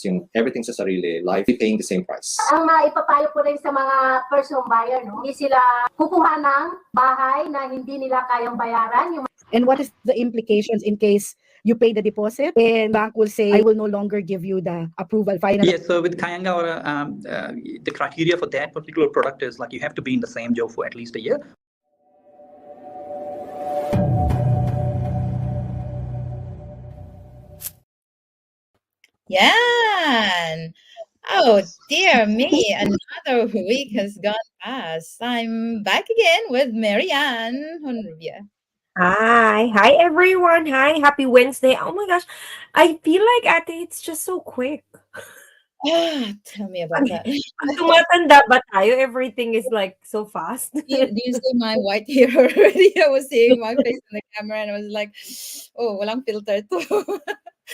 yung everything sa sarili, life, paying the same price. Ang maipapayo ko rin sa mga first home buyer, no? Hindi sila kukuha ng bahay na hindi nila kayang bayaran. And what is the implications in case you pay the deposit and bank will say, I will no longer give you the approval finally? Yes, so with Kayanga, the criteria for that particular product is like you have to be in the same job for at least a year. Yan. Oh dear me, another week has gone past. I'm back again with Marianne Honrubia. Hi everyone. Hi, happy Wednesday. Oh my gosh, I feel like ate, it's just so quick. Tell me about that. Pag tumatanda ba tayo, everything is like so fast. Do you see my white hair already? I was seeing my face in the camera and I was like, oh, walang filter to.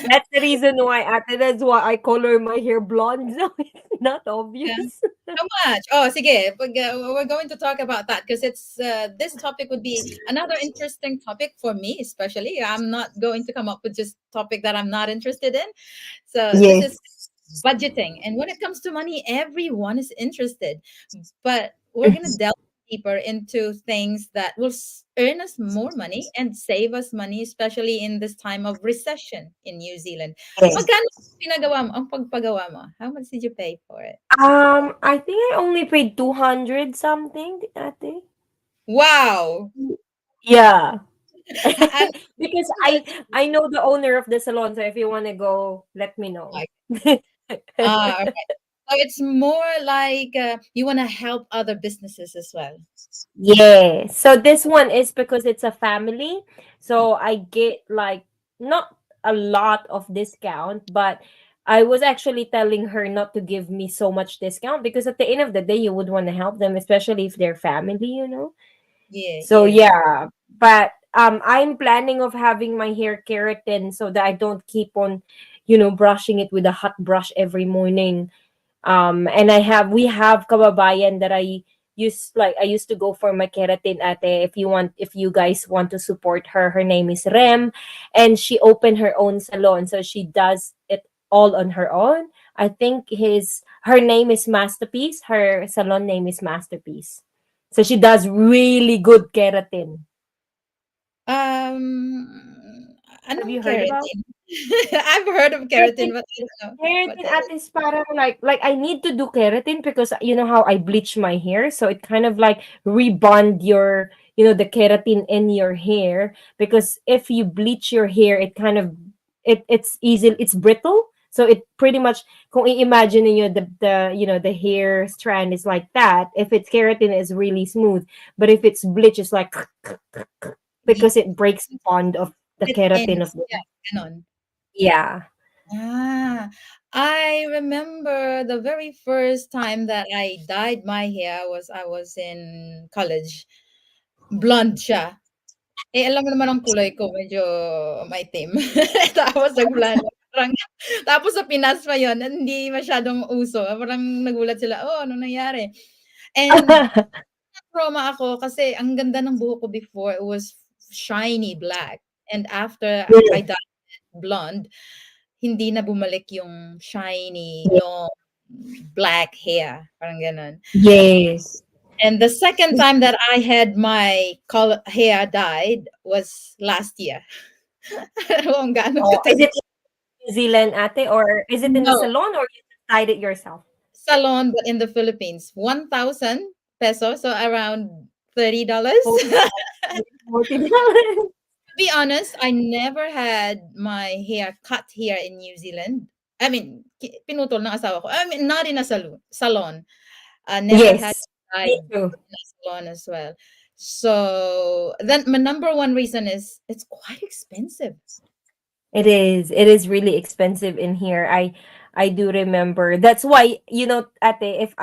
That's the reason why ate, that's why I color my hair blonde, so it's not obvious. How much? Oh, sige. We're going to talk about that because it's this topic would be another interesting topic for me, especially. I'm not going to come up with just topic that I'm not interested in. So Yes. this is budgeting, and when it comes to money, everyone is interested. But we're gonna delve deeper into things that will earn us more money and save us money, especially in this time of recession in New Zealand. Yes. Magkano pinagawa mo? Ang pagpagawa mo? How much did you pay for it? I think I only paid 200 something, ate. Wow. Yeah. And Because I know the owner of the salon, so if you want to go, let me know. okay. So it's more like you want to help other businesses as well. Yeah. So this one is because it's a family. So I get like not a lot of discount, but I was actually telling her not to give me so much discount because at the end of the day, you would want to help them, especially if they're family, you know? Yeah. So yeah. But I'm planning of having my hair keratin so that I don't keep on, brushing it with a hot brush every morning. And we have kababayan that I used to go for my keratin ate. If you guys want to support her, her name is Rem, and she opened her own salon, so she does it all on her own. I think her name is Masterpiece. Her salon name is Masterpiece. So she does really good keratin. Have you heard about keratin? I've heard of keratin, but I don't know. Keratin ate is parang like I need to do keratin because you know how I bleach my hair, so it kind of like rebond your the keratin in your hair, because if you bleach your hair, it kind of it's brittle, so it pretty much kung i-imagine niyo the hair strand is like that. If it's keratin, it's really smooth, but if it's bleach, it's like because it breaks the bond of the keratin of the ganon. Yeah. I remember the very first time that I dyed my hair I was in college. Blonde siya. Alam mo naman ang kulay ko, medyo maitim. Tapos nag-blonde. Tapos sa Pinas pa yun, hindi masyadong uso. Parang nagulat sila, oh, ano nangyari? And trauma ako kasi ang ganda ng buhok ko before, it was shiny black. And after I dyed blonde, hindi na bumalik yung shiny, long, black hair. Parang ganon. Yes. And the second time that I had my hair dyed was last year. Is it in New Zealand, ate, or is it in the salon, or you dyed it yourself? Salon, but in the Philippines. 1,000 pesos, so around $30. $40. To be honest, I never had my hair cut here in New Zealand. I mean, pinutol ng asawa ko. I mean, not in a salon. Never had in a salon as well. So then my number one reason is it's quite expensive. It is really expensive in here. I do remember. That's why, ate, if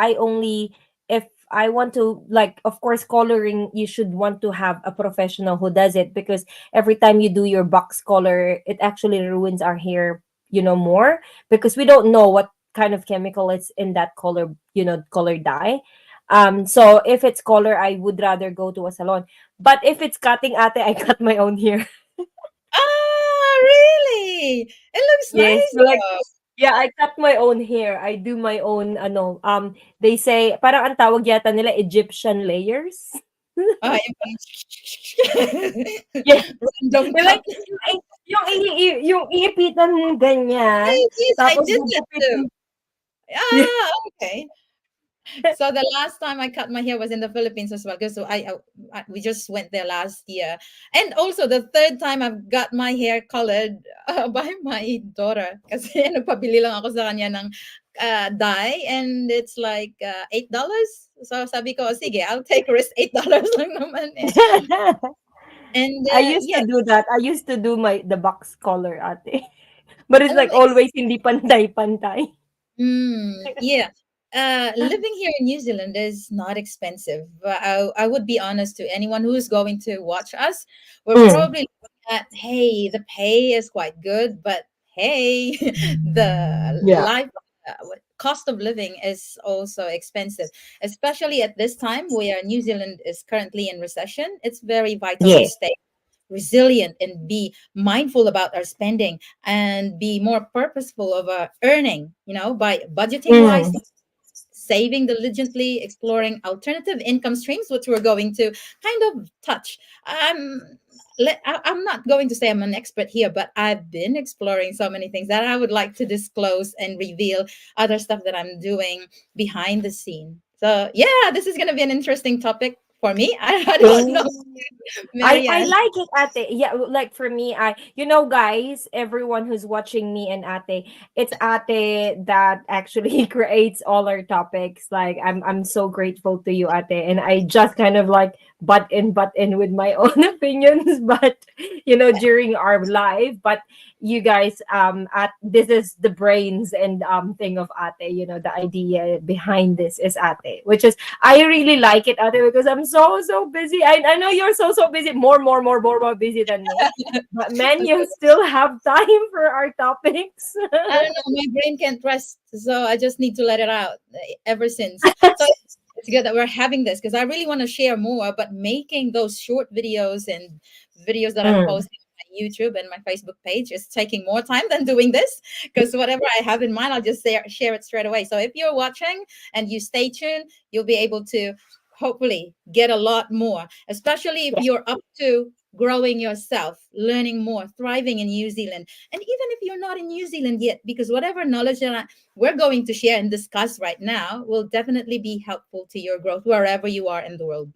I want to, like, of course, coloring, you should want to have a professional who does it, because every time you do your box color, it actually ruins our hair, more, because we don't know what kind of chemical is in that color, color dye. So if it's color, I would rather go to a salon. But if it's cutting, ate, I cut my own hair. Ah, really? It looks nice. Yeah, I cut my own hair. I do my own ano, they say parang ang tawag yata nila Egyptian layers. Yung parang Yeah, random like cut. yung iipitan mo ganyan, Yes, yes, I tapos did that too. gugupitin. Yeah. Okay. So the last time I cut my hair was in the Philippines as well, because we just went there last year, and also the third time I've got my hair colored by my daughter. Kasi nagpabili lang ako sa kanya ng dye, and it's like $8. So sabi ko, sige, I'll take risk. $8 lang naman eh. And I used yeah, to do that. I used to do the box color ate. But it's alam like mo, always hindi pantay-pantay. Yeah. Living here in New Zealand is not expensive. But I would be honest to anyone who's going to watch us. We're Mm. probably looking at, hey, the pay is quite good, but hey, the Yeah. life cost of living is also expensive, especially at this time where New Zealand is currently in recession. It's very vital to Yes. stay resilient and be mindful about our spending and be more purposeful of our earning, by budgeting Mm. wisely, saving diligently, exploring alternative income streams, which we're going to kind of touch. I'm not going to say I'm an expert here, but I've been exploring so many things that I would like to disclose and reveal other stuff that I'm doing behind the scene. So yeah, this is going to be an interesting topic for me. I don't know, I Marianne. like it, ate. Yeah, like for me, guys, everyone who's watching me and ate, it's ate that actually creates all our topics. Like I'm so grateful to you, ate, and I just kind of like butt in with my own opinions, but during our live, but you guys, at this is the brains and thing of ate. The idea behind this is ate, which is I really like it, ate, because I'm so busy. I know you're so busy, more busy than me. But man, you still have time for our topics. I don't know. My brain can't rest, so I just need to let it out. Ever since, so it's good that we're having this, because I really want to share more. But making those short videos and videos that I'm Mm. posting on my YouTube and my Facebook page is taking more time than doing this. Because whatever I have in mind, I'll just share it straight away. So if you're watching and you stay tuned, you'll be able to hopefully get a lot more, especially if Yeah. you're up to growing yourself, learning more, thriving in New Zealand. And even if you're not in New Zealand yet, because whatever knowledge that we're going to share and discuss right now will definitely be helpful to your growth wherever you are in the world.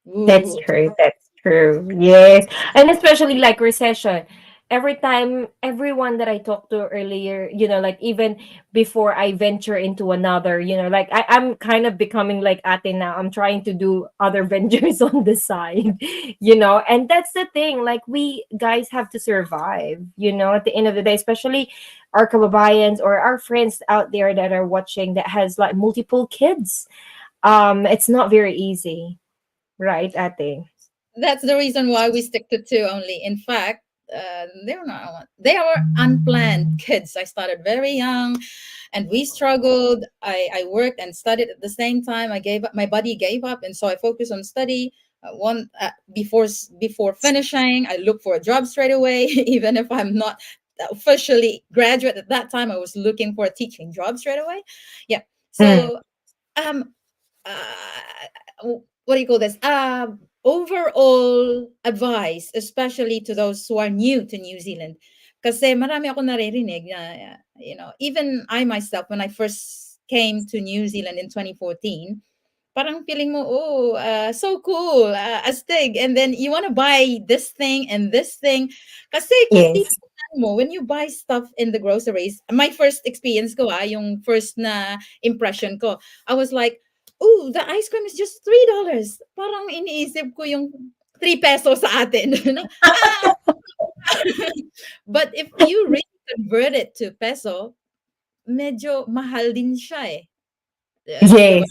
That's Ooh. true. That's true. Yes. And especially like recession. Every time, everyone that I talked to earlier, like even before I venture into another, like I'm kind of becoming like ate now. I'm trying to do other ventures on the side, and that's the thing. Like we guys have to survive, at the end of the day, especially our kababayans or our friends out there that are watching that has like multiple kids. It's not very easy. Right, ate. That's the reason why we stick to two only. In fact, they are unplanned kids. I started very young and we struggled. I worked and studied at the same time. I gave up, my body gave up, and so I focused on study. One before finishing, I looked for a job straight away. Even if I'm not officially graduate at that time, I was looking for a teaching job straight away. Yeah. Mm. So um what do you call this? Overall advice, especially to those who are new to New Zealand. Kasi marami ako naririnig na, even I myself, when I first came to New Zealand in 2014, parang feeling mo, oh, so cool, astig. And then you want to buy this thing and this thing. Kasi kung Yes. titignan mo, when you buy stuff in the groceries, my first experience ko, yung first na impression ko, I was like, oh, the ice cream is just $3. Parang iniisip ko yung 3 pesos sa atin. Ah! But if you really convert it to peso, medyo mahal din siya eh. Di ba? Yes.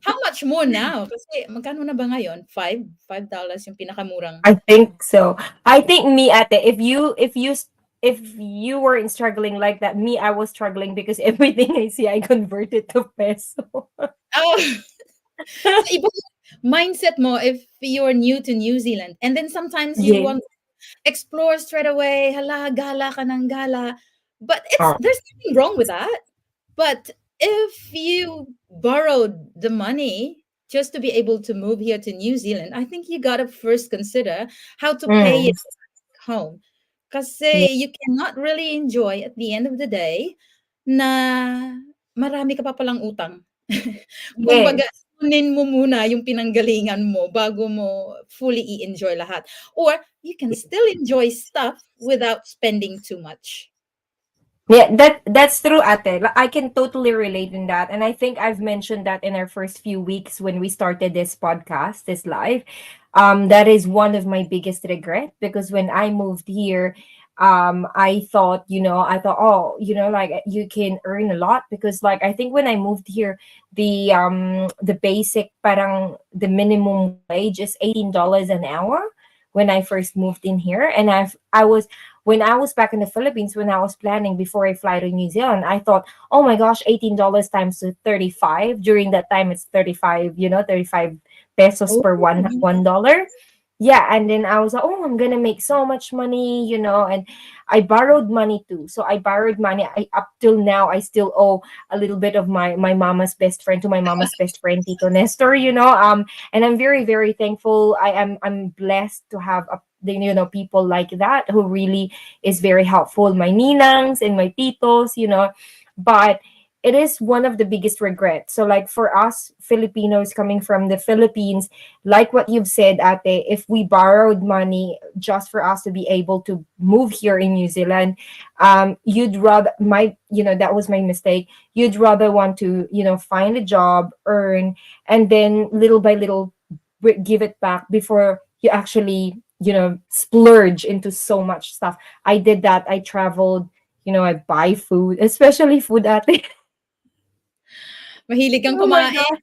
How much more now? Kasi magkano na ba ngayon? $5 yung pinakamurang. I think so. I think me, ate, if you weren't struggling like that, me, I was struggling because everything I see, I convert it to peso. Oh, so iba yung mindset mo if you're new to New Zealand. And then sometimes you Yes. want to explore straight away. Hala, gala ka ng gala. But there's nothing wrong with that. But if you borrowed the money just to be able to move here to New Zealand, I think you gotta first consider how to pay Mm. it home. Yeah. Kasi you cannot really enjoy at the end of the day na marami ka pa palang utang. Kumbaga, Yes. kunin mo muna yung pinanggalingan mo bago mo fully i-enjoy lahat. Or you can still enjoy stuff without spending too much. Yeah, that's true, Ate. I can totally relate in that. And I think I've mentioned that in our first few weeks when we started this podcast, this live. That is one of my biggest regret because when I moved here, I thought, oh, like you can earn a lot because like I think when I moved here, the basic parang the minimum wage is $18 an hour when I first moved in here. And I was when I was back in the Philippines, when I was planning before I fly to New Zealand, I thought, oh my gosh, $18 times to 35. During that time, it's 35, 35 pesos Oh, per $1. Yeah, and then I was like, oh, I'm gonna make so much money, and I borrowed money too. So I borrowed money. Up till now, I still owe a little bit of my mama's best friend to my mama's best friend, Tito Nestor, and I'm very, very thankful. I'm blessed to have people like that who really is very helpful, my ninangs and my titos, but it is one of the biggest regrets. So like for us Filipinos coming from the Philippines, like what you've said, Ate, if we borrowed money just for us to be able to move here in New Zealand, you'd rather that was my mistake. You'd rather want to find a job, earn, and then little by little give it back before you actually splurge into so much stuff. I did that. I traveled, I buy food, especially food, Ate. mahilig kang Oh my kumain. God.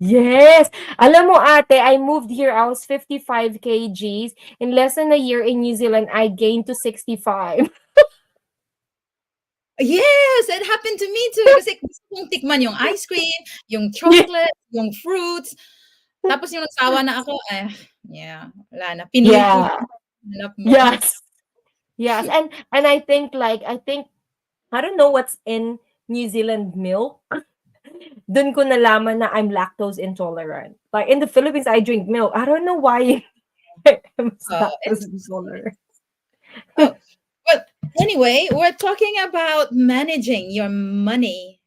Yes. Alam mo, Ate, I moved here. I was 55 kgs. In less than a year in New Zealand, I gained to 65. Yes, it happened to me too. Kasi gusto kong tikman yung ice cream, yung chocolate, yung fruits. Tapos yung nagsawa na ako, yeah, wala na. Pinoy food Yeah. hanap mo. Yes. Yes. And I think I don't know what's in New Zealand milk. Dun ko nalaman na I'm lactose intolerant. Like in the Philippines, I drink milk. I don't know why I'm lactose It's intolerant. oh, but anyway, we're talking about managing your money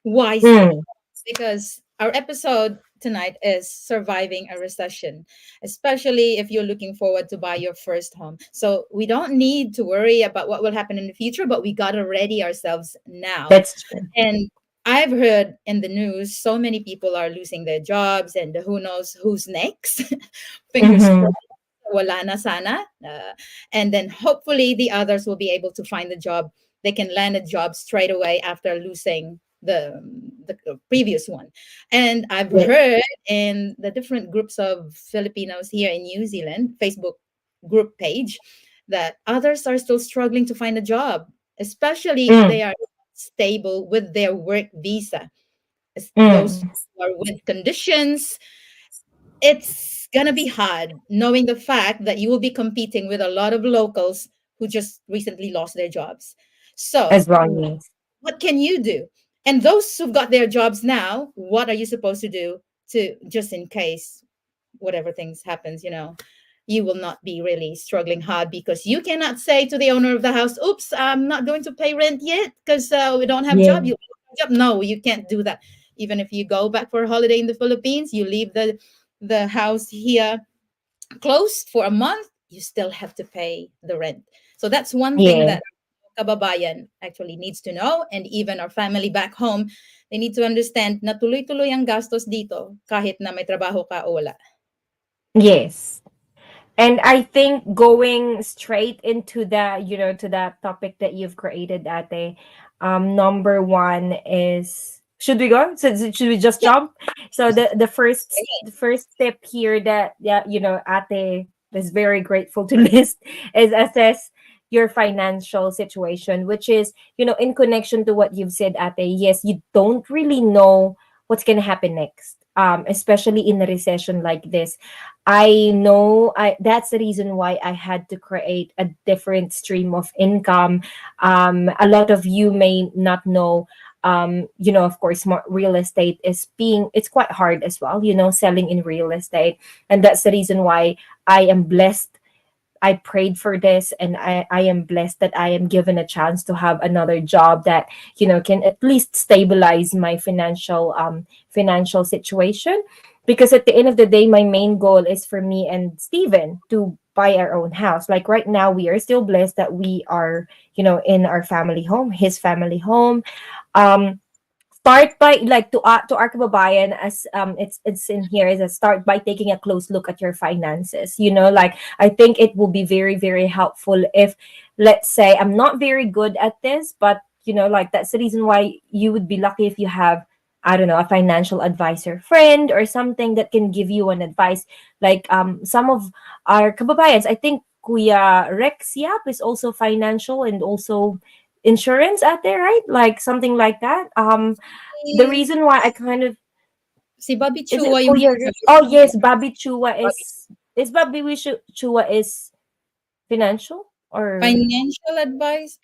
wisely Mm. because our episode tonight is surviving a recession, especially if you're looking forward to buy your first home. So we don't need to worry about what will happen in the future, but we got to ready ourselves now. That's true. And I've heard in the news so many people are losing their jobs and who knows who's next. Fingers Mhm. crossed. Wala na sana. And then hopefully the others will be able to find a job. They can land a job straight away after losing the previous one. And I've Yeah. heard in the different groups of Filipinos here in New Zealand, Facebook group page, that others are still struggling to find a job, especially if Mm. they are stable with their work visa. Those Mm. who are with conditions, it's gonna be hard knowing the fact that you will be competing with a lot of locals who just recently lost their jobs. So As well, yes. what can you do? And those who've got their jobs now, what are you supposed to do to just in case whatever things happens, you will not be really struggling hard because you cannot say to the owner of the house, oops, I'm not going to pay rent yet because we don't have Yeah. job. You job. No, you can't do that. Even if you go back for a holiday in the Philippines, you leave the house here closed for a month, you still have to pay the rent. So that's one thing Yeah. that kababayan actually needs to know, and even our family back home, they need to understand na tuloy-tuloy ang gastos dito kahit na may trabaho ka o wala. Yes. And I think going straight into to that topic that you've created, Ate, number one is, should we go? Should we just Yeah. jump? So the first step here that, yeah, Ate is very grateful to list is assess your financial situation, which is, in connection to what you've said, Ate. Yes, you don't really know what's gonna happen next. especially in a recession like this. I know that's the reason why I had to create a different stream of income. A lot of you may not know, of course, real estate it's quite hard as well, selling in real estate. And that's the reason why I am blessed. I prayed for this, and I am blessed that I am given a chance to have another job that, can at least stabilize my financial situation. Because at the end of the day, my main goal is for me and Steven to buy our own house. Like right now, we are still blessed that we are, in our family home, his family home. Um, Start by, like, to our kababayan, as it's in here, is a start by taking a close look at your finances. Like, I think it will be very, very helpful if, let's say, I'm not very good at this, but like, that's the reason why you would be lucky if you have, I don't know, a financial advisor friend or something that can give you an advice. Like, some of our kababayans, I think Kuya Rex Yap is also financial and also insurance out there, right? Like something like that. The reason why I kind of, Si Bobby is it Chua yung Kuya Rick? Oh yes, Bobby Chua is Bobby Chua is financial, or financial advice.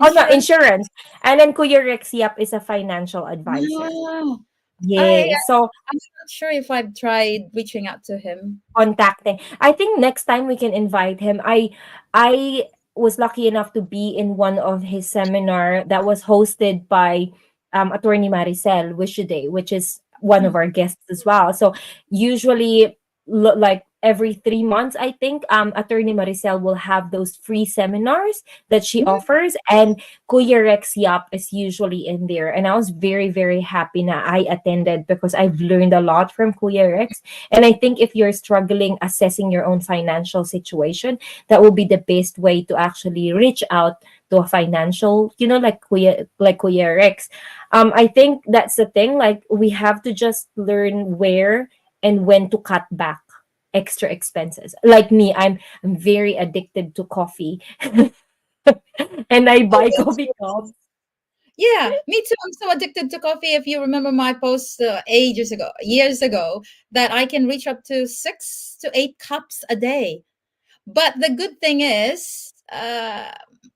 oh no, Insurance. insurance. And then Kuya Rex Yap is a financial advisor. No. Yeah. So I'm not sure if I've tried reaching out to him. contacting. I think next time we can invite him. I was lucky enough to be in one of his seminar that was hosted by Attorney Maricel Wishuday, which is one of our guests as well. So usually, like every 3 months, I think Attorney Maricel will have those free seminars that she offers, and Kuya Rex Yap is usually in there. And I was very, very happy that I attended because I've learned a lot from Kuya Rex. And I think if you're struggling assessing your own financial situation, that will be the best way to actually reach out to a financial, like Kuya Rex. I think that's the thing. Like, we have to just learn where and when to cut back extra expenses. Like me, I'm very addicted to coffee. And I buy coffee cups. Yeah, me too. I'm so addicted to coffee. If you remember my post years ago, that I can reach up to 6 to 8 cups a day. But the good thing is,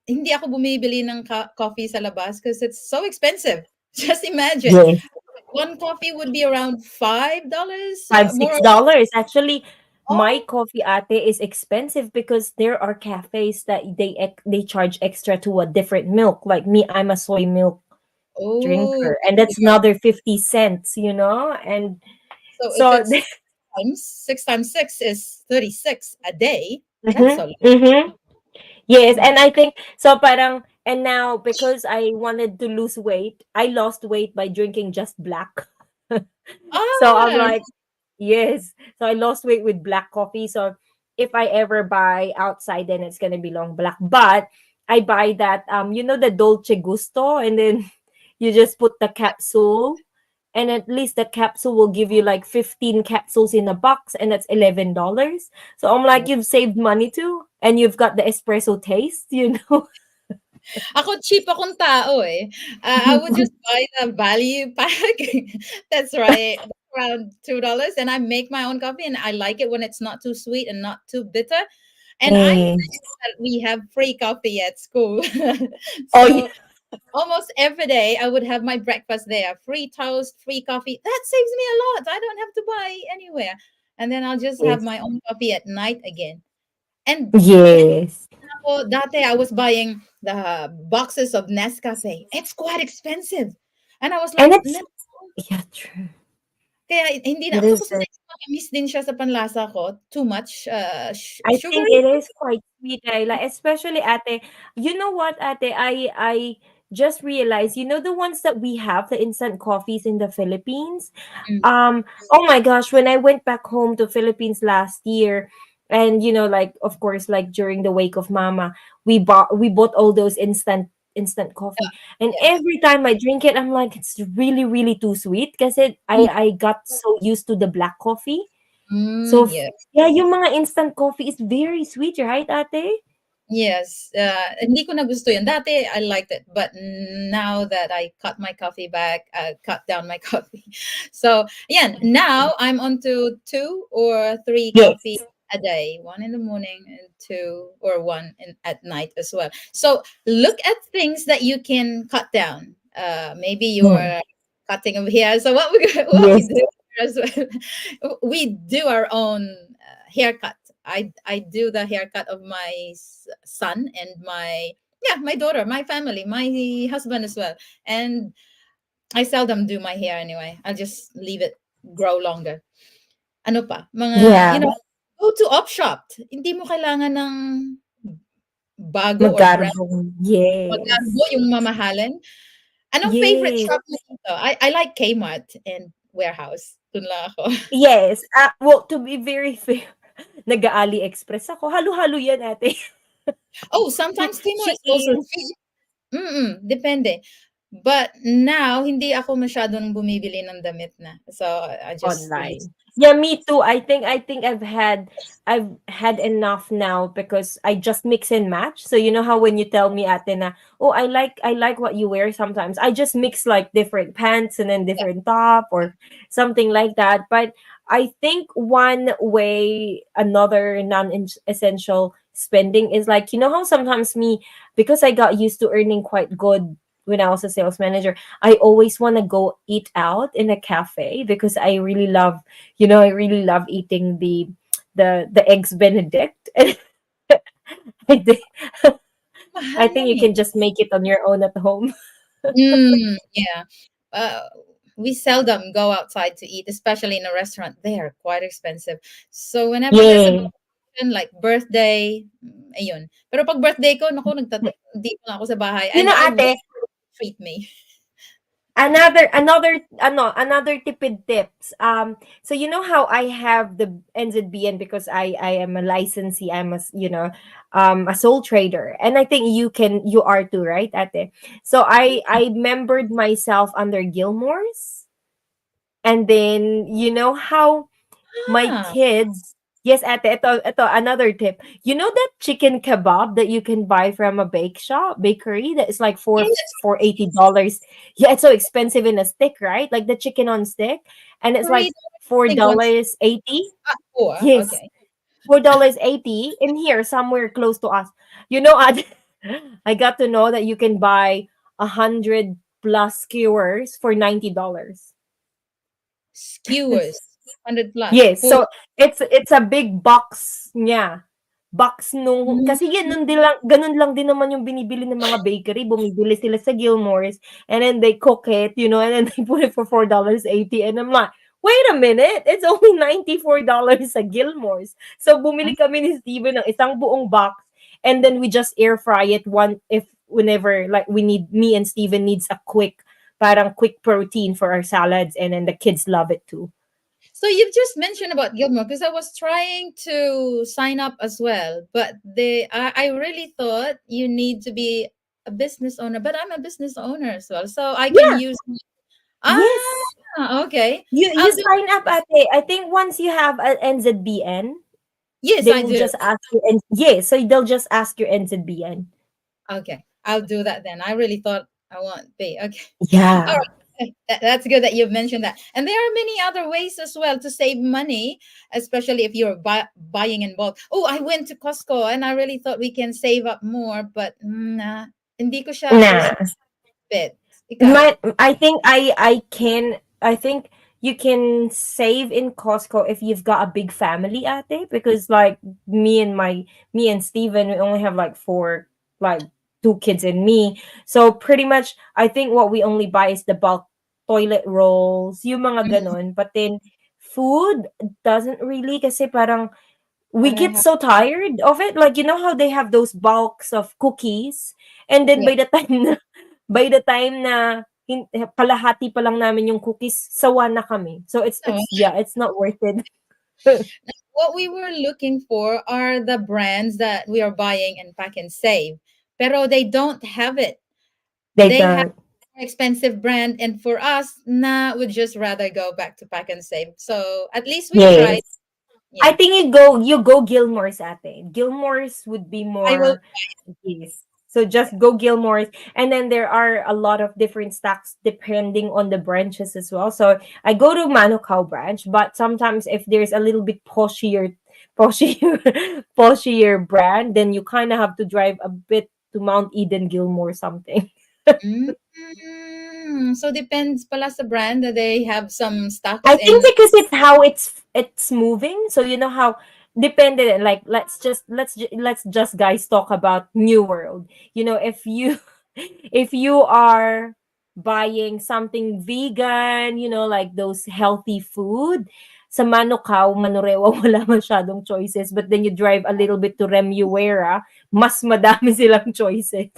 hindi ako bumibili ng coffee sa labas because it's so expensive. Just imagine, Yes. one coffee would be around $5, Five, more six or dollars. Actually, my oh, coffee ate is expensive because there are cafes that they charge extra to a different milk. Like me, I'm a soy milk oh, drinker, and that's another 50 cents, and so if so it's times 6 is 36 a day, that's a Mhm, lot. mhm. Yes, and I think so parang, and now because I wanted to lose weight, I lost weight by drinking just black. So I'm Ah, like, yes. So I lost weight with black coffee. So if I ever buy outside, then it's gonna be long black. But I buy that the Dolce Gusto, and then you just put the capsule, and at least the capsule will give you like 15 capsules in a box, and that's $11. So I'm like, you've saved money too, and you've got the espresso taste. ako cheap akong tao eh. I would just buy the value pack. That's right. That's around $2, and I make my own coffee, and I like it when it's not too sweet and not too bitter. And I'm Yes. thankful that we have free coffee at school. Oh yeah. So almost every day I would have my breakfast there. Free toast, free coffee. That saves me a lot. I don't have to buy anywhere. And then I'll just have Yes. my own coffee at night again. And Yes. that day I was buying the boxes of Nescafe. It's quite expensive. And I was And like, it's, no. yeah, true. Kaya hindi na It is. tapos na matamis din siya sa panlasa ko. Too much I think sugary. it is quite sweet, Ayla. Especially ate. You know what, ate? I just realized, the ones that we have, the instant coffees in the Philippines. Mm. Oh my gosh, when I went back home to Philippines last year, and like, of course, like during the wake of Mama, we bought all those instant coffee. And Yeah. every time I drink it, I'm like, it's really, really too sweet because I got so used to the black coffee. So Yeah. yeah, yung mga instant coffee is very sweet, right, ate? Yes, hindi ko na gusto yun. Dati, I liked it. But now that I cut my coffee back, cut down my coffee. So, yeah, now I'm on to 2 or 3 Yes. coffee a day. 1 in the morning and 2 or 1 at night as well. So, look at things that you can cut down. Maybe Mm. you're cutting over here. So, what we Yes. do as well, we do our own haircut. I do the haircut of my son and my daughter, my family, my husband as well. And I seldom do my hair anyway. I'll just leave it grow longer. Ano pa? Yeah. Go to op shop. Hindi mo kailangan ng bago or brand. Magarbo. Yes. Magkano yung mamahalin. Anong favorite Yes. shop mo dito? I like Kmart and Warehouse. Dun lang ako. Yes. Well, to be very fair, nag-AliExpress ako. Halo-halo yan, ate. Oh, sometimes Kmart is also Shein. free. Depende. But now, hindi ako masyadong bumibili ng damit na. So, I just really... Online. Yeah, me too. I think I've had enough now because I just mix and match. So you know how when you tell me ate na, oh, I like what you wear sometimes. I just mix like different pants and then different top or something like that. But I think one way another non-essential spending is like, you know how sometimes me, because I got used to earning quite good when I was a sales manager, I always want to go eat out in a cafe because I really love eating the eggs Benedict. And I thi- I Mahal think yan you eh. can just make it on your own at home. Yeah. Uh, we seldom go outside to eat, especially in a restaurant. They are quite expensive. So whenever there's an Yeah. occasion like birthday, ayun. Pero pag birthday ko, naku, dito na ako sa bahay. You And know, I ate, want to treat me. another tipid tips. So you know how I have the NZBN because I am a licensee. I'm a sole trader, and I think you are too, right, ate? So I membered myself under Gilmore's, and then you know how my Ah, kids. Yes, ate, ito, another tip. You know that chicken kebab that you can buy from a bakery that is like yes, for $80. Yeah, it's so expensive in a stick, right? Like the chicken on stick, and it's $3, like I think once. $4.80. 4, Yes, okay. $4.80 in here somewhere close to us. You know, ate, I got to know that you can buy 100 plus skewers for $90. Skewers, 100 plus. Yes, so it's a big box niya. Box nung Mm. kasi ganun lang din naman yung binibili ng mga bakery, bumibili sila sa Gilmore's and then they cook it, and then they put it for $4.80 and I'm like, wait a minute, it's only $94 sa Gilmore's. So bumili kami ni Steven ng isang buong box and then we just air fry it whenever like me and Steven needs a quick protein for our salads and then the kids love it too. So you've just mentioned about Gilmore because I was trying to sign up as well, but I really thought you need to be a business owner, but I'm a business owner as well, so I can Yeah, use. yes. Okay. You I'll do. sign up at I think once you have an NZBN, Yes, they I will do. just ask you and yeah, so they'll just ask your NZBN. Okay, I'll do that then. I really thought I won't pay. Okay. All Yeah. right. That's good that you've mentioned that. And there are many other ways as well to save money, especially if you're buying in bulk. Oh, I went to Costco and I really thought we can save up more, but nah, hindi ko siya Nah. bit. Ikaw? I think you can save in Costco if you've got a big family ate because like me and Steven, we only have like four, like two kids and me. So pretty much I think what we only buy is the bulk toilet rolls, yung mga ganon. But then food doesn't really kasi parang we get Pareha. so tired of it. Like you know how they have those bulks of cookies and then Yeah. by the time na kalahati pa lang namin yung cookies, sawa na kami. So No. it's not worth it. What we were looking for are the brands that we are buying and pack and save. Pero they don't have it. They They have don't. more expensive brand, and for us, nah, we'd just rather go back to pack and save. So at least we tried. Yes. I Yeah, think you go Gilmore's ate. Gilmore's would be I will. more, yes. So just go Gilmore's, and then there are a lot of different stocks depending on the branches as well. So I go to Manukau branch, but sometimes if there's a little bit poshier, poshier brand, then you kind of have to drive a bit to Mount Eden Gilmore something. So depends pala sa brand that they have some I stocks think in. because it's how it's moving. So you know how dependent, like let's just guys talk about New World. You know, if you if you are buying something vegan, you know, like those healthy food, sa Manukau, Manurewa, wala masyadong choices. But then you drive a little bit to Remuera, mas madami silang choices.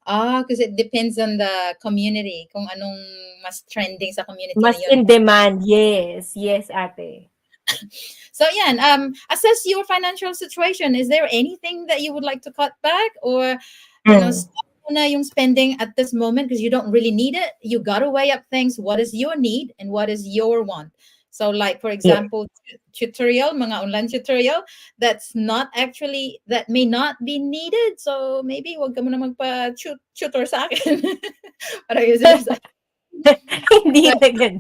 Because it depends on the community, kung anong mas trending sa community na Mas yun. in demand. Yes, yes, ate. So yeah, and, assess your financial situation. Is there anything that you would like to cut back, or stop muna yung spending at this moment because you don't really need it? You gotta weigh up things. What is your need and what is your want? So, like for example, tutorial, mga online tutorial, that may not be needed. So maybe wag ka muna magpa-tutor sa akin. Parang yun sila Hindi But na ganun.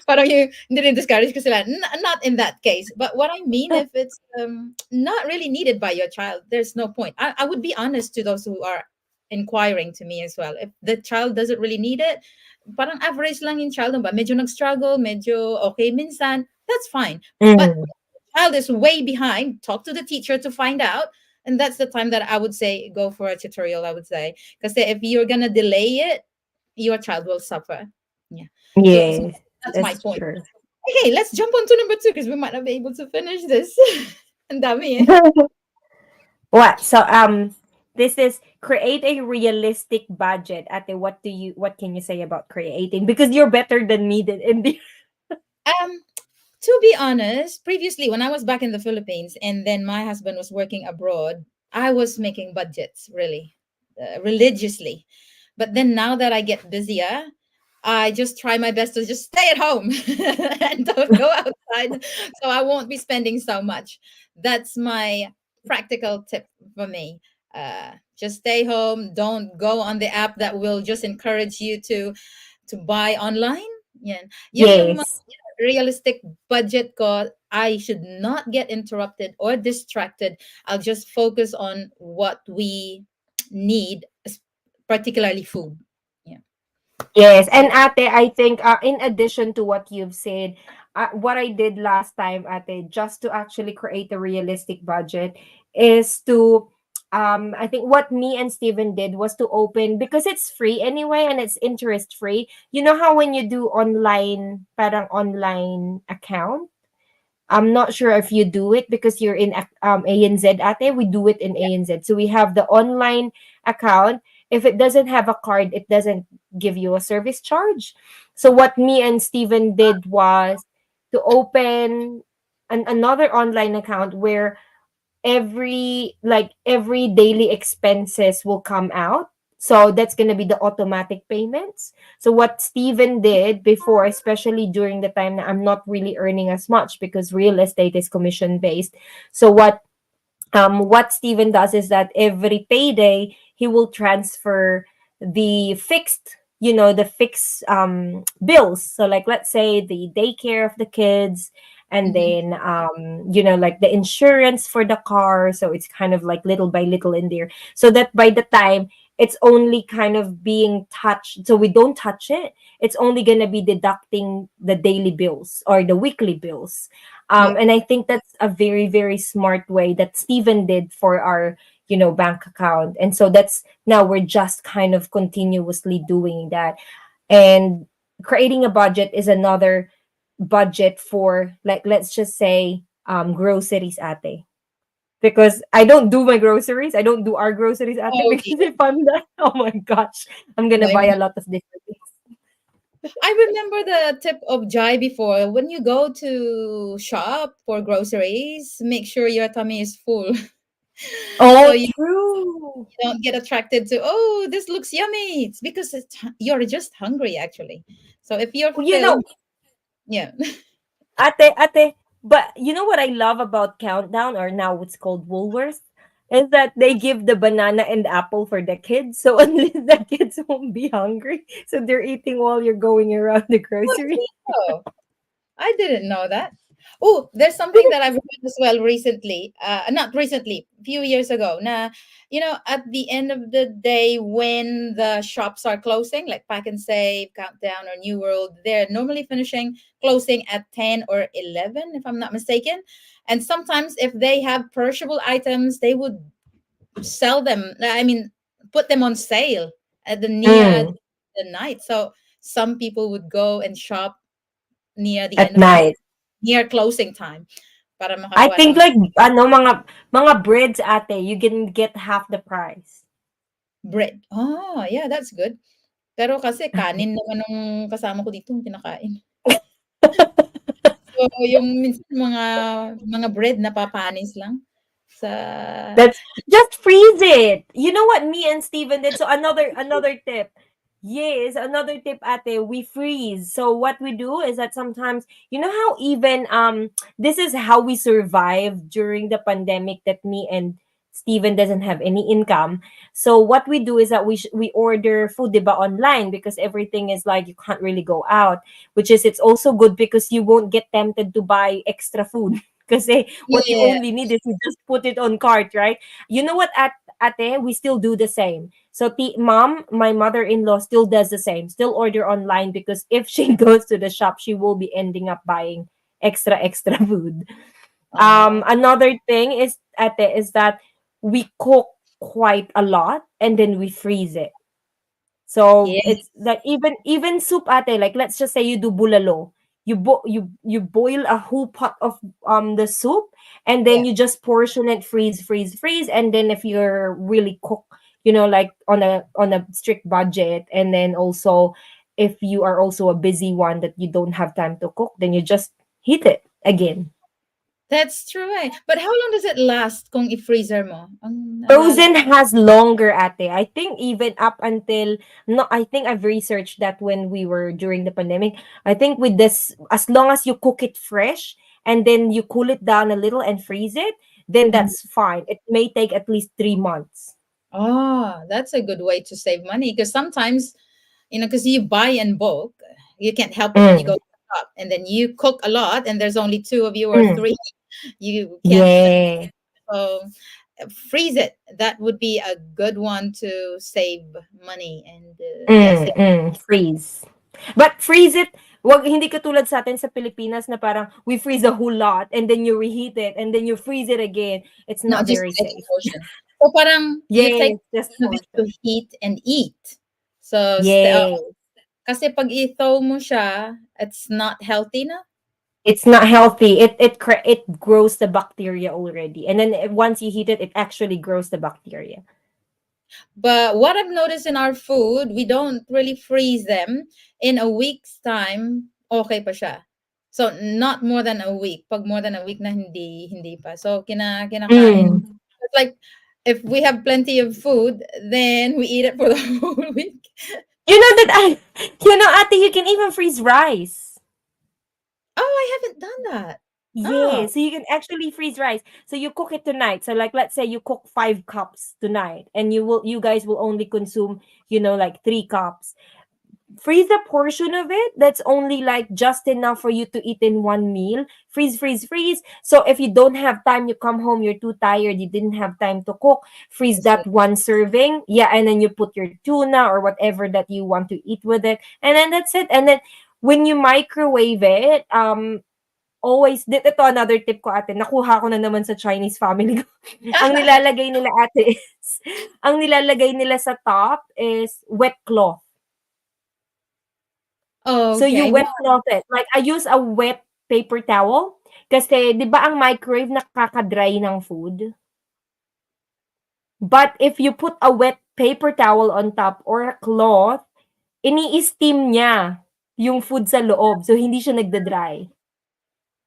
parang yung hindi rin discourage ko sila. Not in that case. But what I mean, if it's not really needed by your child, there's no point. I would be honest to those who are inquiring to me as well. If the child doesn't really need it, parang average lang yung child, ba? Medyo nag-struggle, medyo okay minsan, that's fine. But Mm. child is way behind, talk to the teacher to find out. And that's the time that I would say go for a tutorial, I would say. Because if you're gonna delay it, your child will suffer. Yeah. So Yes, that's my that's point. true. Okay, let's jump on to number 2 because we might not be able to finish this. Ang dami eh. What? So this is create a realistic budget. Ate, what can you say about creating? Because you're better than me in the Um, to be honest, previously when I was back in the Philippines and then my husband was working abroad, I was making budgets really religiously. But then now that I get busier, I just try my best to just stay at home and don't go outside. So I won't be spending so much. That's my practical tip for me. Just stay home. Don't go on the app that will just encourage you to buy online. Yeah. Yun yung Yes. realistic budget ko. I should not get interrupted or distracted. I'll just focus on what we need, particularly food. Yeah. Yes, and ate, I think in addition to what you've said, what I did last time, ate, just to actually create a realistic budget, is to I think what me and Steven did was to open, because it's free anyway and it's interest free. You know how when you do online, parang online account, I'm not sure if you do it because you're in ANZ ate. We do it in ANZ. So we have the online account. If it doesn't have a card, it doesn't give you a service charge. So what me and Steven did was to open another online account where every daily expenses will come out. So that's going to be the automatic payments. So what Steven did before, especially during the time that I'm not really earning as much because real estate is commission based. So what Steven does is that every payday he will transfer the fixed, the fixed bills. So like let's say the daycare of the kids, and Mhm. then like the insurance for the car. So it's kind of like little by little in there, so that by the time it's only kind of being touched, so we don't touch it, it's only going to be deducting the daily bills or the weekly bills. Yeah. And I think that's a very, very smart way that Steven did for our, bank account. And so that's now we're just kind of continuously doing that. And creating a budget is another budget for, like, let's just say, groceries ate. Because I don't do my groceries. I don't do our groceries ate Oh, because if I'm not, oh my gosh, I'm gonna buy okay. a lot of different things. I remember the tip of Jai before. When you go to shop for groceries, make sure your tummy is full. So Oh, you true. don't get attracted to, oh, this looks yummy. It's because you're just hungry, actually. So if you're You know, filled, yeah. ate, But you know what I love about Countdown, or now it's called Woolworths, is that they give the banana and apple for the kids. So at least the kids won't be hungry. So they're eating while you're going around the grocery. Oh, I didn't know that. Oh, there's something that I've read as well recently. Not recently, a few years ago. Na, at the end of the day, when the shops are closing, like Pack and Save, Countdown, or New World, they're normally closing at 10 or 11, if I'm not mistaken. And sometimes, if they have perishable items, they would sell them. I mean, put them on sale at the near Mm, the night. So some people would go and shop near the at end of the night. near closing time para I makakuha think ng like mga breads ate, you can get half the price. bread. Oh, yeah, that's good. Pero kasi kanin naman nung kasama ko dito kinakain. So, yung minsan mga bread napapanis lang sa That's just freeze it. You know what me and Steven did? So another tip. Yes, another tip ate, we freeze. So what we do is that sometimes you know how even this is how we survive during the pandemic, that me and Steven doesn't have any income. So what we do is that we order food diba online, because everything is like you can't really go out, which is it's also good because you won't get tempted to buy extra food. Because what you yeah, only need is you just put it on cart, right? You know what, ate, we still do the same. So mom, my mother-in-law still does the same. Still order online, because if she goes to the shop, she will be ending up buying extra food. uh-huh. Another thing is ate is that we cook quite a lot and then we freeze it. So Yeah, it's like even soup ate, like let's just say you do bulalo. You boil a whole pot of the soup, and then yeah. you just portion it, freeze, and then if you're really cook, like on a strict budget, and then also if you are also a busy one that you don't have time to cook, then you just heat it again. That's true eh. But how long does it last kung i-freezer mo? Ang naalala Frozen ko. has longer ate. I think even up until no, I think I've researched that when we were during the pandemic. I think with this, as long as you cook it fresh and then you cool it down a little and freeze it, then Mhm. that's fine. It may take at least 3 months. Ah, that's a good way to save money because sometimes, because you buy in bulk, you can't help it when you go Mm, to the shop and then you cook a lot and there's only two of you or mm. three. You can't Yeah. so freeze it. That would be a good one to save money and yes. Freeze. But freeze it, wag hindi katulad sa atin sa Pilipinas na parang we freeze a whole lot and then you reheat it and then you freeze it again. It's No, not just very extra safe. portion. So parang you take Yes, just of it to portion. heat and eat. So Yes. kasi pag i-thaw mo siya, it's not healthy na. It's not healthy. It grows the bacteria already, and then once you heat it, it actually grows the bacteria. But what I've noticed in our food, we don't really freeze them. In a week's time, okay pa siya. So not more than a week. Pag more than a week na hindi pa. So kinakain. Mm. It's like if we have plenty of food, then we eat it for the whole week. You know that Ate, you can even freeze rice. Oh, I haven't done that. Yeah, Oh, so you can actually freeze rice. So you cook it tonight. So like let's say you cook 5 cups tonight, and you guys will only consume, like 3 cups. Freeze a portion of it that's only like just enough for you to eat in one meal. Freeze. So if you don't have time, you come home, you're too tired, you didn't have time to cook, freeze that's that good. one serving. Yeah, and then you put your tuna or whatever that you want to eat with it. And then that's it. And then when you microwave it, always, ito another tip ko ate, nakuha ko na naman sa Chinese family ko. Ang nilalagay nila sa top is wet cloth. Oh, So you okay. wet cloth it. Like I use a wet paper towel kasi 'di ba ang microwave nakaka-dry ng food? But if you put a wet paper towel on top or a cloth, ini-steam niya yung food sa loob. So hindi siya nagda-dry.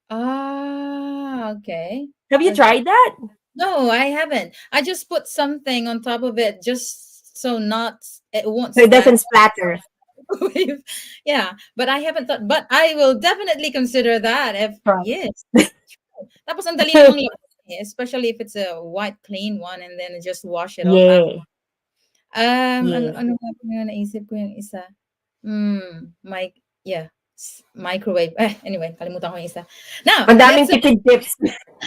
Ah, okay. Have you Okay. tried that? No, I haven't. I just put something on top of it just so not it won't So it splash. doesn't splatter. Yeah, but I haven't thought. But I will definitely consider that. If Try. yes, Tapos ang dali namang labanan especially if it's a white clean one and then just wash it off after. Yeah. Ano Yeah. ano nga po yung naisip ko yung isa? Yeah, microwave. Anyway, kalimutan ko yung isa. Now, Madaming tipid tips.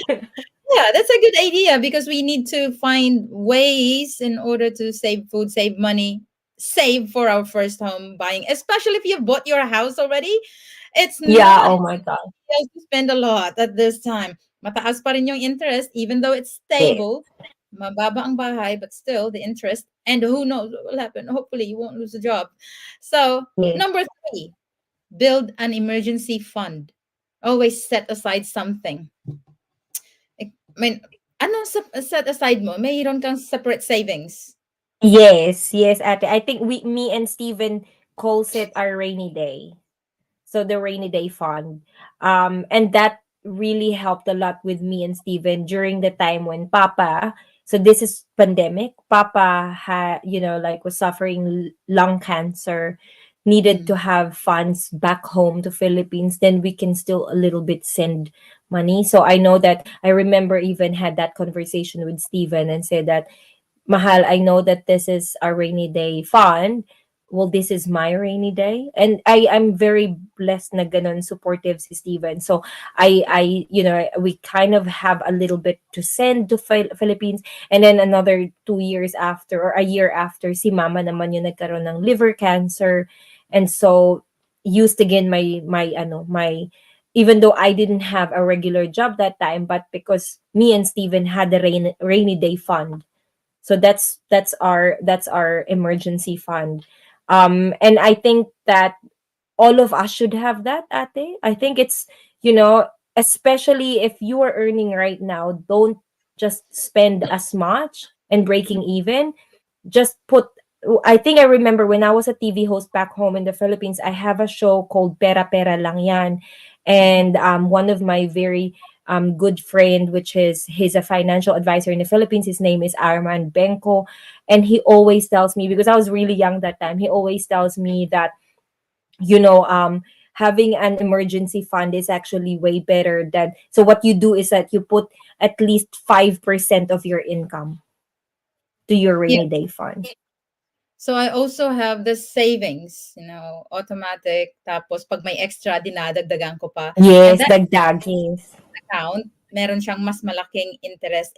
yeah, that's a good idea because we need to find ways in order to save food, save money, save for our first home buying, especially if you've bought your house already. It's Yeah, not oh my God. easy to spend a lot at this time. Mataas pa rin yung interest, even though it's Yeah. stable. Mababa ang bahay, but still the interest. And who knows what will happen? Hopefully, you won't lose a job. So, Yeah. number 3, build an emergency fund. Always set aside something. I mean, ano set aside mo? Mayroon kang separate savings. Yes, yes, ate. I think me and Steven calls it our rainy day. So the rainy day fund. And that really helped a lot with me and Steven during the time when Papa, so this is pandemic, Papa had, like was suffering lung cancer, needed to have funds back home to Philippines, then we can still a little bit send money. So I know that I remember even had that conversation with Steven and said that, Mahal, I know that this is a rainy day fund. Well, this is my rainy day. And I'm very blessed na ganun supportive si Steven. So we kind of have a little bit to send to Philippines. And then another 2 years after or a year after, si mama naman yung nagkaroon ng liver cancer. And so used again my even though I didn't have a regular job that time, but because me and Steven had a rainy day fund. So that's our emergency fund. And I think that all of us should have that, ate. I think it's, especially if you are earning right now, don't just spend as much and breaking even. Just put, I think I remember when I was a TV host back home in the Philippines, I have a show called Pera Pera Lang Yan. And one of my very good friend, which is he's a financial advisor in the Philippines. His name is Arman Benko. And he always tells me, because I was really young that time, he always tells me that, having an emergency fund is actually way better than, so what you do is that you put at least 5% of your income to your rainy day fund. So I also have the savings, automatic. Tapos pag may extra, dinadagdagan ko pa. And Yes, that dagdagis. account, meron siyang mas malaking interest.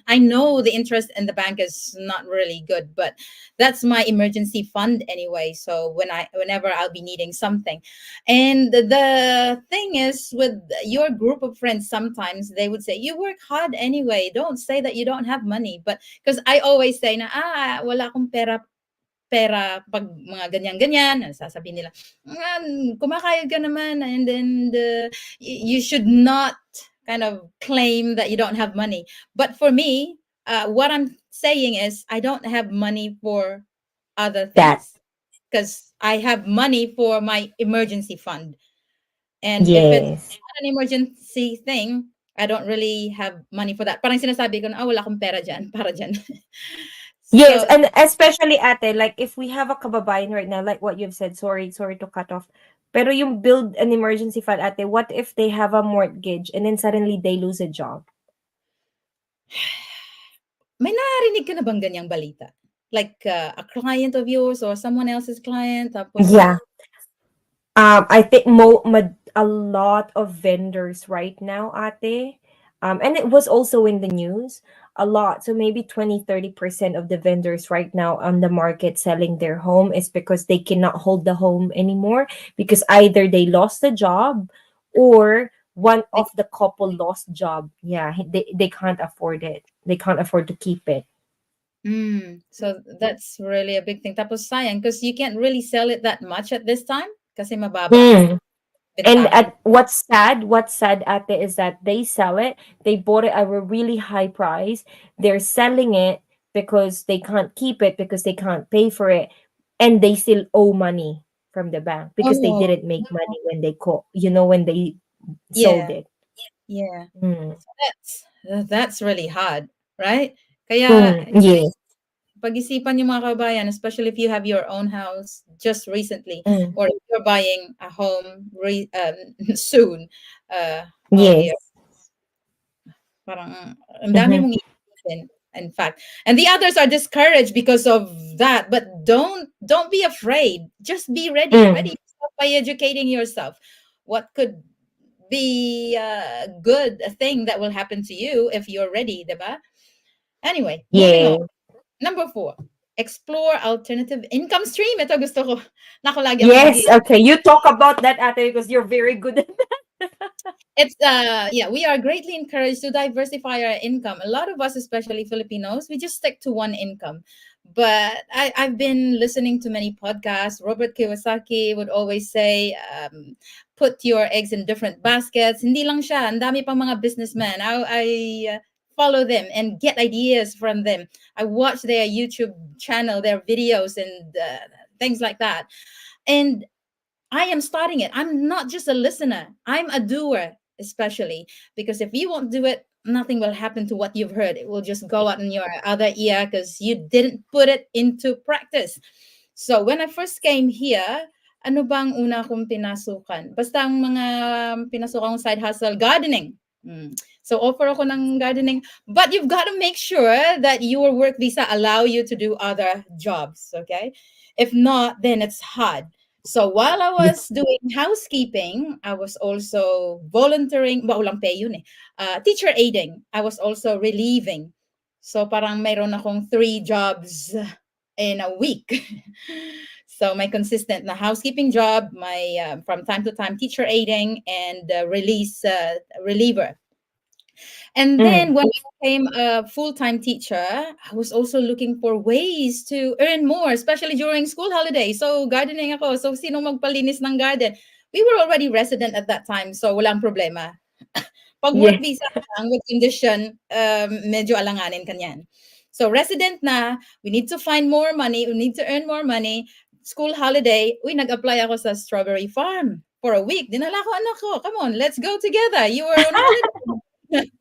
I know the interest in the bank is not really good, but that's my emergency fund anyway. So whenever I'll be needing something. And the thing is with your group of friends, sometimes they would say, you work hard anyway. Don't say that you don't have money. But because I always say na, wala akong pera pag mga ganyan-ganyan, sasabihin nila, kumakayod ka naman, and then you should not kind of claim that you don't have money. But for me, what I'm saying is I don't have money for other That. things because I have money for my emergency fund. And if it's Yes. not an emergency thing, I don't really have money for that. Parang sinasabi ko na, wala akong pera dyan, para dyan. Yes, So, and especially ate, like if we have a kababayan right now, like what you've said, sorry to cut off. Pero yung build an emergency fund ate, what if they have a mortgage and then suddenly they lose a job? may narinig ka na bang ganyang balita? Like a client of yours or someone else's client? Tapos, Yeah. I think a lot of vendors right now, ate, and it was also in the news a lot. So maybe 20-30% of the vendors right now on the market selling their home is because they cannot hold the home anymore because either they lost the job or one of the couple lost job. Yeah, they can't afford it. They can't afford to keep it. So that's really a big thing. Tapos sayang because you can't really sell it that much at this time kasi mababa ang And bintahan. what's sad ate is that they sell it, they bought it at a really high price, they're selling it because they can't keep it because they can't pay for it, and they still owe money from the bank because they Oh, didn't make money when they when they sold yeah, it. yeah. Mm. That's really hard, right? Kaya Yes. pag-isipan yung mga kabayan, especially if you have your own house just recently, Mm. or if you're buying a home soon. Oh Yes. dear. Parang ang dami mong iisipin, in fact. And the others are discouraged because of that. But don't be afraid. Just be ready. Ready yourself by educating yourself. What could be a good thing that will happen to you if you're ready, diba? Anyway, moving Yeah. on. Number 4, explore alternative income stream. Ito gusto ko. Naku, lagi ako Yes. nag-i- Okay. You talk about that, Ate, because you're very good at It's yeah, we are greatly encouraged to diversify our income. A lot of us, especially Filipinos, we just stick to one income. But I've been listening to many podcasts. Robert Kiyosaki would always say, put your eggs in different baskets. Hindi lang siya, ang dami pang mga businessmen. I follow them and get ideas from them. I watch their YouTube channel, their videos, and things like that. And I am starting it. I'm not just a listener, I'm a doer, especially because if you won't do it, nothing will happen to what you've heard. It will just go out in your other ear because you didn't put it into practice. So when I first came here, ano bang una kong pinasukan? Basta ang mga pinasukan kong side hustle, gardening. So offer ako ng gardening, but you've got to make sure that your work visa allow you to do other jobs, okay? If not, then it's hard. So while I was doing housekeeping, I was also volunteering, walang pay yun teacher aiding. I was also relieving. So parang mayroon akong 3 jobs in a week. So my consistent na housekeeping job, my from time to time teacher aiding, and reliever. And then when I became a full-time teacher, I was also looking for ways to earn more, especially during school holidays. So gardening ako. So sino magpalinis ng garden? We were already resident at that time, so walang problema. Pag work visa lang with condition, medyo alanganin kanyan. So resident na, we need to find more money, we need to earn more money. School holiday, nag-apply ako sa strawberry farm for a week. Dinala ko anak ko, come on, let's go together. You were on holiday.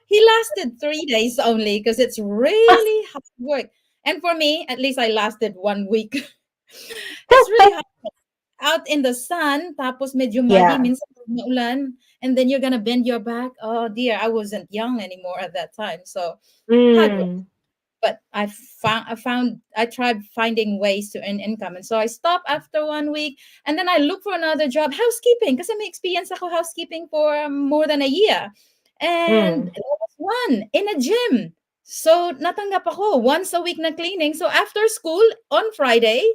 He lasted 3 days only because it's really hard work. And for me, at least I lasted 1 week. It's really hard. Out in the sun, tapos medyo muddy, minsan maulan, and then you're gonna bend your back. Oh dear, I wasn't young anymore at that time, so hard work. But I tried finding ways to earn income, and so I stopped after 1 week, and then I looked for another job, housekeeping, kasi may experience ako housekeeping for more than a year. And there was one in a gym. So natanggap ako once a week na cleaning. So after school on Friday,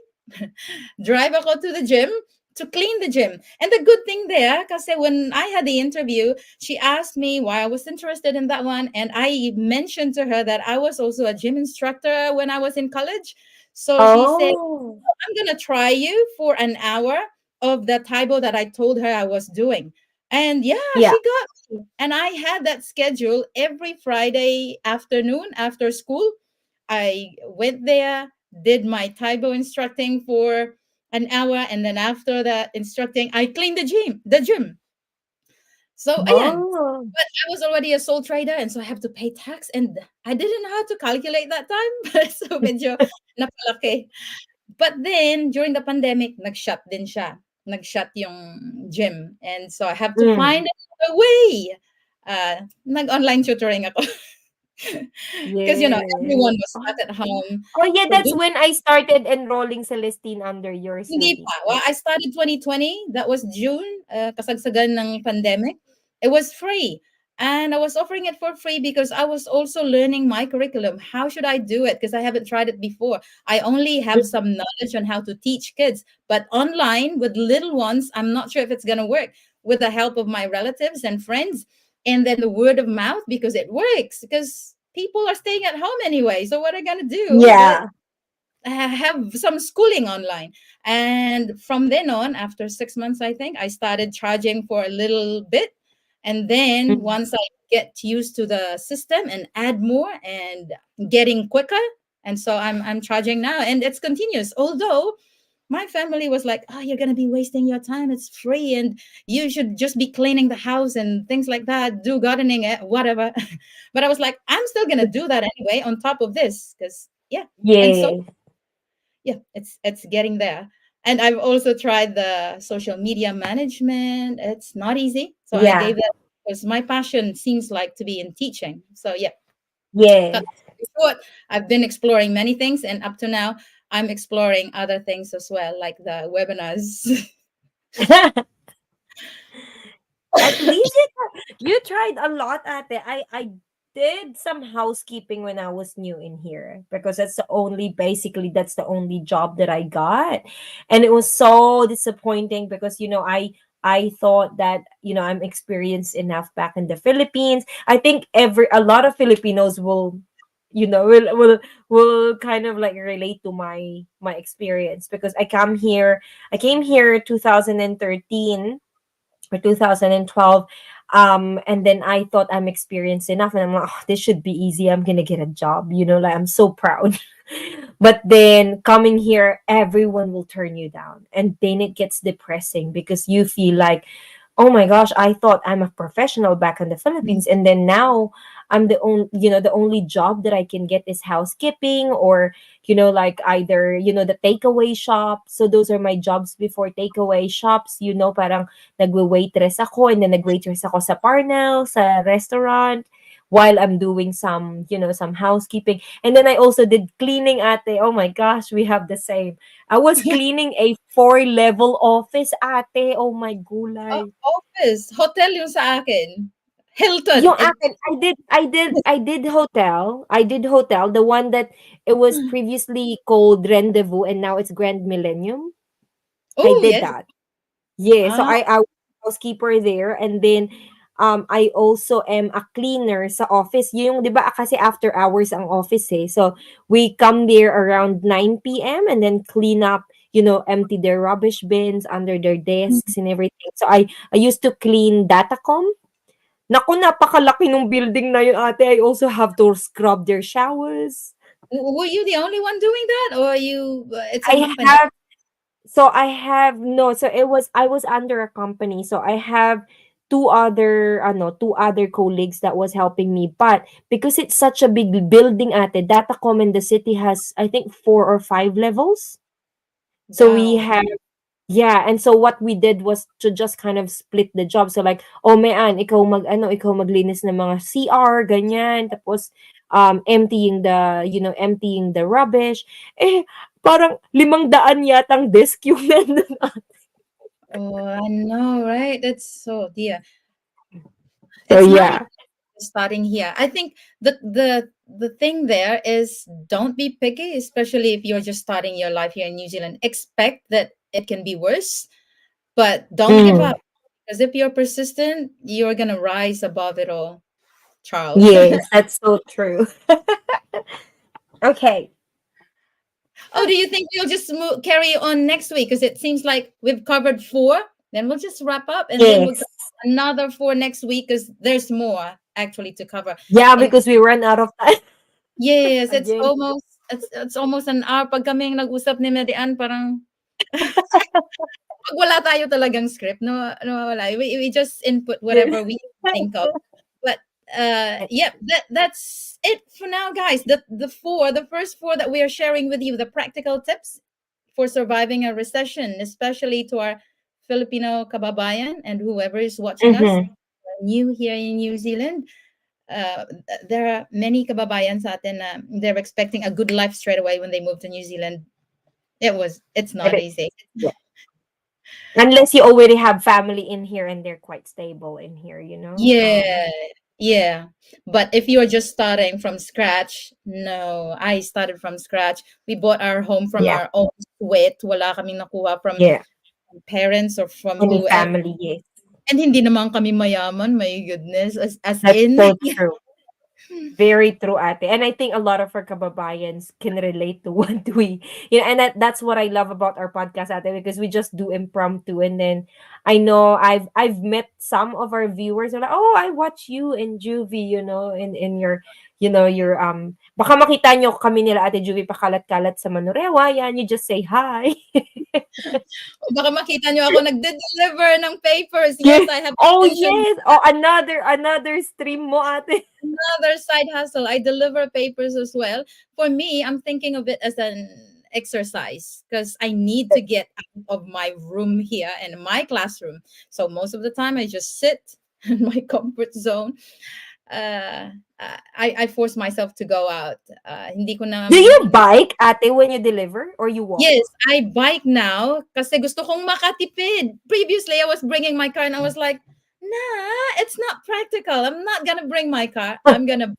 drive ako to the gym to clean the gym. And the good thing there, kasi when I had the interview, she asked me why I was interested in that one. And I mentioned to her that I was also a gym instructor when I was in college. So she said, I'm going to try you for an hour of the Taibo that I told her I was doing. And she got me. And I had that schedule every Friday afternoon after school. I went there, did my Taibo instructing for an hour, and then after that instructing, I cleaned the gym. So ayan. But I was already a sole trader, and so I have to pay tax, and I didn't know how to calculate that time. So medyo napalaki. But then during the pandemic, nag-shut din siya. Nag-shut yung gym. And so I have to find another way. Nag-online tutoring ako. Because, everyone was stuck at home. Oh, yeah, that's when I started enrolling Celestine under your Hindi service. pa. Well, I started 2020. That was June. Kasagsagan ng pandemic. It was free. And I was offering it for free because I was also learning my curriculum. How should I do it? Because I haven't tried it before. I only have some knowledge on how to teach kids. But online with little ones, I'm not sure if it's going to work. With the help of my relatives and friends. And then the word of mouth, because it works. Because people are staying at home anyway. So what are going to do? Yeah. Have some schooling online. And from then on, after 6 months, I think, I started charging for a little bit. And then once I get used to the system and add more and getting quicker, and so I'm charging now, and it's continuous. Although my family was like, "Oh, you're gonna be wasting your time. It's free, and you should just be cleaning the house and things like that. Do gardening, whatever." But I was like, "I'm still gonna do that anyway on top of this, because And so it's getting there." And I've also tried the social media management. It's not easy. So I gave that because my passion seems like to be in teaching. So yeah, Yes. it's what I've been exploring many things, and up to now, I'm exploring other things as well, like the webinars. At least you tried a lot at it. I did some housekeeping when I was new in here because that's the only job that I got. And it was so disappointing because I thought that I'm experienced enough back in the Philippines. I think a lot of Filipinos will will kind of like relate to my experience because I came here 2013 or 2012. And then I thought I'm experienced enough and I'm like, oh, this should be easy, I'm gonna get a job, like I'm so proud. But then coming here, everyone will turn you down, and then it gets depressing because you feel like, oh my gosh, I thought I'm a professional back in the Philippines, and then now I'm the only job that I can get is housekeeping, or like either the takeaway shop. So those are my jobs before, takeaway shops, parang nagwe-waitress ako, and then nag-waitress ako sa Parnell, sa restaurant, while I'm doing some housekeeping. And then I also did cleaning, ate. Oh my gosh, we have the same. I was cleaning a 4-level office, ate. Oh my gulay. Office, hotel yung sa akin. Hilton. Yung akin, I did hotel. I did hotel. The one that it was previously called Rendezvous and now it's Grand Millennium. I Oh, did yes. that. Yeah, so Ah, I was a housekeeper there, and then I also am a cleaner sa office. Yung 'di ba kasi after hours ang office eh. So we come there around 9 p.m. and then clean up, empty their rubbish bins under their desks and everything. So I used to clean Datacom. Naku, napakalaki nung building na yun, ate. I also have to scrub their showers. were you the only one doing that, or you? It's a I company. have So I have no, so I was under a company. So I have two other colleagues that was helping me. But because it's such a big building, ate, Datacom in the city has I think 4 or 5 levels. So we Wow. have Yeah, and so what we did was to just kind of split the job. So like, oh Mayan, ikaw maglinis ng mga CR, ganyan. Tapos emptying the rubbish. Eh, parang 500 yatang desk yung nandun. Oh, I know, right? That's so dear. So It's not yeah. starting here. I think the thing there is don't be picky, especially if you're just starting your life here in New Zealand. Expect that it can be worse, but don't give Mm, up. Because if you're persistent, you're gonna rise above it all, Charles. yes, that's so true. Okay. Oh, do you think we'll just carry on next week? Because it seems like we've covered 4. Then we'll just wrap up, and then we'll Yes. cover another 4 next week because there's more actually to cover. Yeah, And because we ran out of time yes, again. it's almost an hour. Pag kaming nag-usap ni Median, parang pag wala tayo talagang script, no, wala. We just input whatever we think of. But yeah, that's it for now, guys. The first 4 that we are sharing with you, the practical tips for surviving a recession, especially to our Filipino kababayan and whoever is watching us Mhm. new here in New Zealand. Uh, there are many kababayan sa atin na they're expecting a good life straight away when they move to New Zealand. It's not easy. Yeah. Unless you already have family in here and they're quite stable in here. Yeah, yeah. But if you're just starting from scratch, no, I started from scratch. We bought our home from Yeah. our own sweat. Wala kaming nakuha from Yeah. parents or from Any whoever. family, yes. And hindi naman kami mayaman, my goodness. As That's in, so true. Very true, ate. And I think a lot of our kababayans can relate to what and that's what I love about our podcast, ate, because we just do impromptu. And then I know I've met some of our viewers who are like, oh, I watch you and Juvie, in your baka makita nyo kami nila ate Juvie pakalat-kalat sa Manurewa, yan, you just say hi. baka makita nyo ako nagde-deliver ng papers. Yes. Yes, I have Oh mentioned yes. Oh, another stream mo, ate. another side hustle. I deliver papers as well. For me, I'm thinking of it as an exercise because I need to get out of my room here and my classroom. So most of the time I just sit my comfort zone. I force myself to go out. Hindi ko na Do you bike, ate, when you deliver, or you walk? Yes, I bike now kasi gusto kong makatipid. Previously, I was bringing my car and I was like, nah, it's not practical. I'm not gonna bring my car. I'm gonna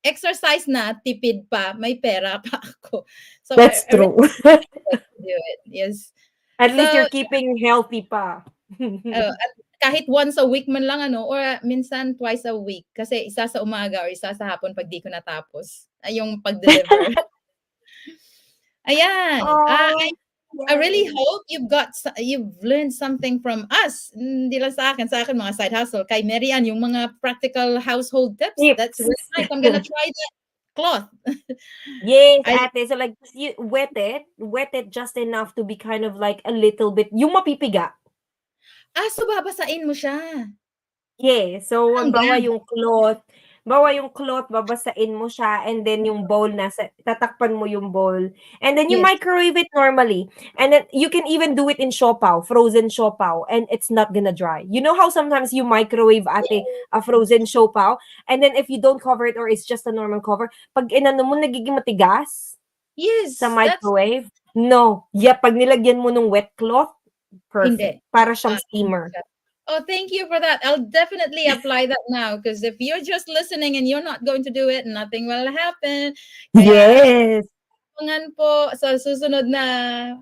exercise na, tipid pa, may pera pa ako. So That's I really true. do it. Yes. At least So, you're keeping healthy pa. at kahit once a week man lang or minsan twice a week kasi isa sa umaga or isa sa hapon pag di ko natapos yung pag-deliver. Ayan. I really yay. hope you've learned something from us. Hindi lang sa akin mga side hustle. Kay Marian, yung mga practical household tips. That's really Tips. nice. I'm gonna try that cloth. Yes, I, ate. So like you wet it just enough to be kind of like a little bit, yung mapipiga. so babasain mo siya. Yeah. So Ang bawa yung cloth, babasain mo siya, and then yung bowl tatakpan mo yung bowl. And then you Yes. microwave it normally. And then you can even do it in siopaw, frozen siopaw, and it's not gonna dry. You know how sometimes you microwave ate a frozen siopaw, and then if you don't cover it or it's just a normal cover, pag inano mo nagiging matigas Yes, sa that's microwave? No. Yeah, pag nilagyan mo ng wet cloth, perfect. hindi. Para siyang steamer. Oh, thank you for that. I'll definitely apply that now because if you're just listening and you're not going to do it, nothing will happen. Kaya, Yes. abangan po sa susunod na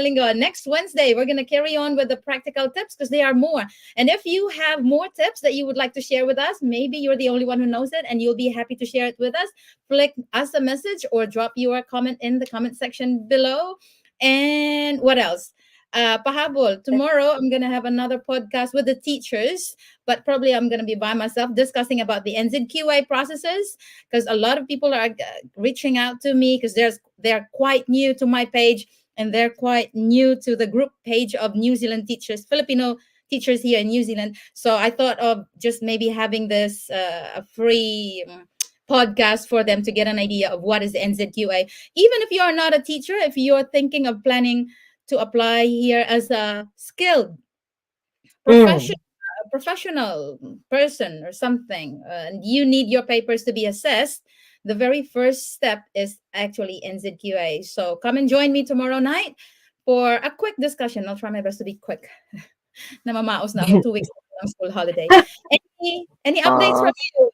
linggo. Next Wednesday, we're going to carry on with the practical tips because there are more. And if you have more tips that you would like to share with us, maybe you're the only one who knows it and you'll be happy to share it with us. Flick us a message or drop your comment in the comment section below. And what else? Pahabol, tomorrow I'm going to have another podcast with the teachers, but probably I'm going to be by myself discussing about the NZQA processes because a lot of people are reaching out to me because they're quite new to my page and they're quite new to the group page of New Zealand teachers, Filipino teachers here in New Zealand. So I thought of just maybe having this a free podcast for them to get an idea of what is the NZQA. Even if you are not a teacher, if you're thinking of planning to apply here as a skilled professional person or something, and you need your papers to be assessed, the very first step is actually NZQA. So come and join me tomorrow night for a quick discussion. I'll try my best to be quick. Namamaos na ako 2 weeks ng school holiday. Any updates from you,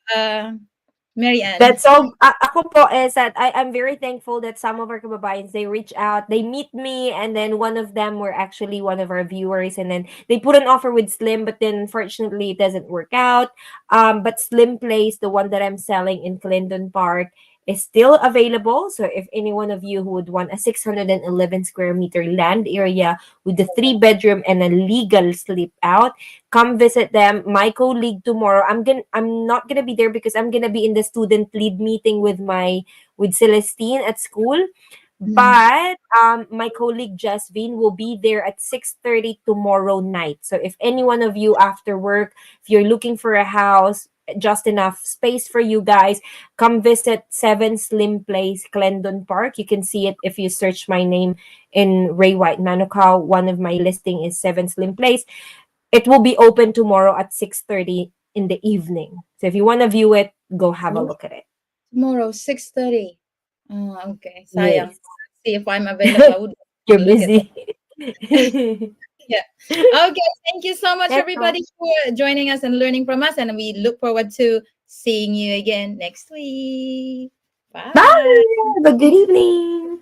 Mary Ann? That's all. Ako po is that I'm very thankful that some of our kababayans, they reach out, they meet me, and then one of them were actually one of our viewers, and then they put an offer with Slim, but then unfortunately it doesn't work out. But Slim Place, the one that I'm selling in Clinton Park, is still available. So if any one of you who would want a 611 square meter land area with a 3-bedroom and a legal sleep out, come visit them. My colleague tomorrow, I'm not gonna be there because I'm gonna be in the student lead meeting with Celestine at school. But my colleague Jasvine will be there at 6:30 tomorrow night. So if any one of you after work, if you're looking for a house, just enough space for you guys, come visit 7 Slim Place, Clendon Park. You can see it if you search my name in Ray White Manukau. One of my listing is 7 Slim Place. It will be open tomorrow at 6:30 in the evening. So if you want to view it, go have a look at it. Tomorrow, 6:30. Oh, okay. Sayang. Yes. See if I'm available. You're Look at busy. Yeah. Okay. Thank you so much, That's everybody, for joining us and learning from us. And we look forward to seeing you again next week. Bye. Bye. Have a good evening.